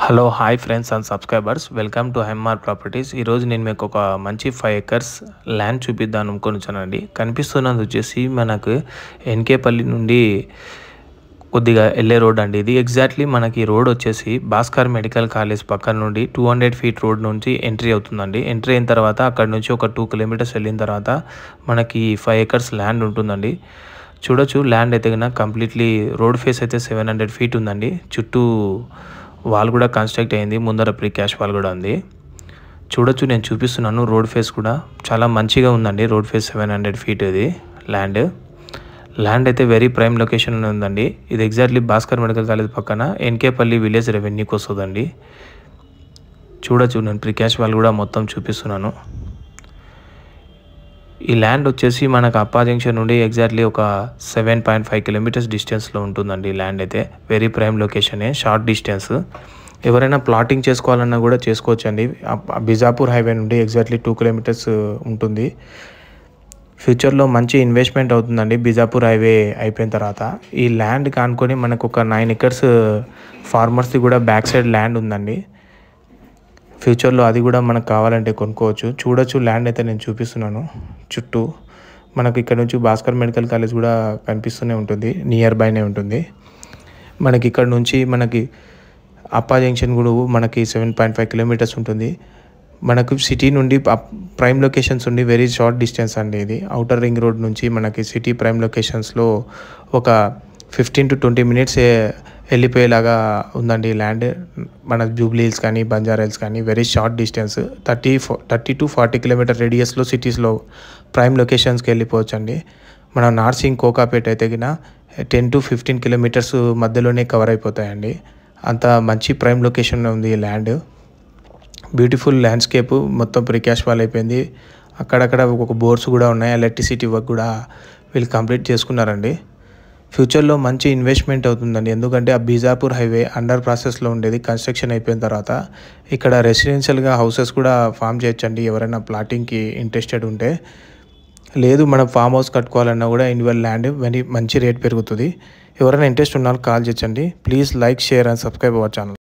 Hello hi friends and subscribers welcome to MR Properties. ఈరోజు నేను మీకు ఒక మంచి 5 ఎకర్స్ ల్యాండ్ చూపిద్దాం అనుకుంటున్నానండి. కనిపిస్తున్నది వచ్చేసి మనకు ఎన్కేపల్లి నుండి కొద్దిగా వెళ్ళే రోడ్ అండి. ఇది ఎగ్జాక్ట్లీ మనకి రోడ్ వచ్చేసి భాస్కర్ మెడికల్ కాలేజ్ పక్కన నుండి 200 ఫీట్ రోడ్ నుంచి ఎంట్రీ అవుతుందండి. ఎంట్రీ అయిన తర్వాత అక్కడ నుంచి ఒక 2 కిలోమీటర్స్ వెళ్ళిన తర్వాత మనకి 5 ఎకర్స్ ల్యాండ్ ఉంటుందండి. చూడొచ్చు ల్యాండ్ అయితే కన్నా కంప్లీట్లీ రోడ్ ఫేస్ అయితే 700 ఫీట్ ఉందండి. చుట్టూ వాల్ కూడా కన్స్ట్రక్ట్ అయింది, ముందర ప్రీ క్యాష్ వాల్ కూడా ఉంది. చూడొచ్చు నేను చూపిస్తున్నాను. రోడ్ ఫేస్ కూడా చాలా మంచిగా ఉందండి. రోడ్ ఫేస్ 700 ఫీట్ ఇది ల్యాండ్ అయితే వెరీ ప్రైమ్ లొకేషన్ ఉందండి. ఇది ఎగ్జాక్ట్లీ భాస్కర్ మెడికల్ కాలేజ్ పక్కన ఎన్కేపల్లి విలేజ్ రెవెన్యూకి వస్తుందండి. చూడొచ్చు నేను ప్రీ క్యాష్ వాల్ కూడా మొత్తం చూపిస్తున్నాను. ఈ ల్యాండ్ వచ్చేసి మనకు అప్పా జంక్షన్ నుండి ఎగ్జాక్ట్లీ ఒక 7.5 కిలోమీటర్స్ డిస్టెన్స్లో ఉంటుందండి. ల్యాండ్ అయితే వెరీ ప్రైమ్ లొకేషనే, షార్ట్ డిస్టెన్స్. ఎవరైనా ప్లాటింగ్ చేసుకోవాలన్నా కూడా చేసుకోవచ్చండి. బిజాపూర్ హైవే నుండి ఎగ్జాక్ట్లీ 2 కిలోమీటర్స్ ఉంటుంది. ఫ్యూచర్లో మంచి ఇన్వెస్ట్మెంట్ అవుతుందండి బిజాపూర్ హైవే అయిపోయిన తర్వాత. ఈ ల్యాండ్ కానుకొని మనకు ఒక 9 ఎకర్స్ ఫార్మర్స్ది కూడా బ్యాక్ సైడ్ ల్యాండ్ ఉందండి. ఫ్యూచర్లో అది కూడా మనకు కావాలంటే కొనుక్కోవచ్చు. చూడొచ్చు ల్యాండ్ అయితే నేను చూపిస్తున్నాను. చుట్టూ మనకు ఇక్కడ నుంచి భాస్కర్ మెడికల్ కాలేజ్ కూడా కనిపిస్తూనే ఉంటుంది, నియర్ బైనే ఉంటుంది. మనకి ఇక్కడ నుంచి మనకి అప్పా జంక్షన్ కూడా మనకి 7.5 కిలోమీటర్స్ ఉంటుంది. మనకు సిటీ నుండి ప్రైమ్ లొకేషన్స్ ఉండి వెరీ షార్ట్ డిస్టెన్స్ అండి. ఇది అవుటర్ రింగ్ రోడ్ నుంచి మనకి సిటీ ప్రైమ్ లొకేషన్స్లో ఒక 15 to 20 మినిట్స్ వెళ్ళిపోయేలాగా ఉందండి ల్యాండ్. మన జూబ్లీ హిల్స్ కానీ బంజారా హిల్స్ కానీ very short distance, 30 to 40 kilometre రేడియస్లో సిటీస్లో ప్రైమ్ లొకేషన్స్కి వెళ్ళిపోవచ్చు అండి. మన నార్సింగ్ కోకాపేట అయితే కిన 10 to 15 కిలోమీటర్స్ మధ్యలోనే కవర్ అయిపోతాయండి. అంత మంచి ప్రైమ్ లొకేషన్లో ఉంది ఈ ల్యాండ్. బ్యూటిఫుల్ ల్యాండ్స్కేప్, మొత్తం ప్రికాష్ వాల్ అయిపోయింది. అక్కడక్కడ ఒక బోర్డ్స్ కూడా ఉన్నాయి. ఎలక్ట్రిసిటీ వర్క్ కూడా వీళ్ళు కంప్లీట్ చేసుకున్నారండి. ఫ్యూచర్లో మంచి ఇన్వెస్ట్మెంట్ అవుతుందండి. ఎందుకంటే ఆ బీజాపూర్ హైవే అండర్ ప్రాసెస్లో ఉండేది, కన్స్ట్రక్షన్ అయిపోయిన తర్వాత ఇక్కడ రెసిడెన్షియల్గా హౌసెస్ కూడా ఫామ్ చేయొచ్చండి. ఎవరైనా ప్లాటింగ్కి ఇంట్రెస్టెడ్ ఉంటే, లేదు మనం ఫామ్ హౌస్ కట్టుకోవాలన్నా కూడా ఇన్వెల్ ల్యాండ్ మంచి రేట్ పెరుగుతుంది. ఎవరైనా ఇంట్రెస్ట్ ఉన్న కాల్ చేయొచ్చండి. Please like, share and subscribe our channel.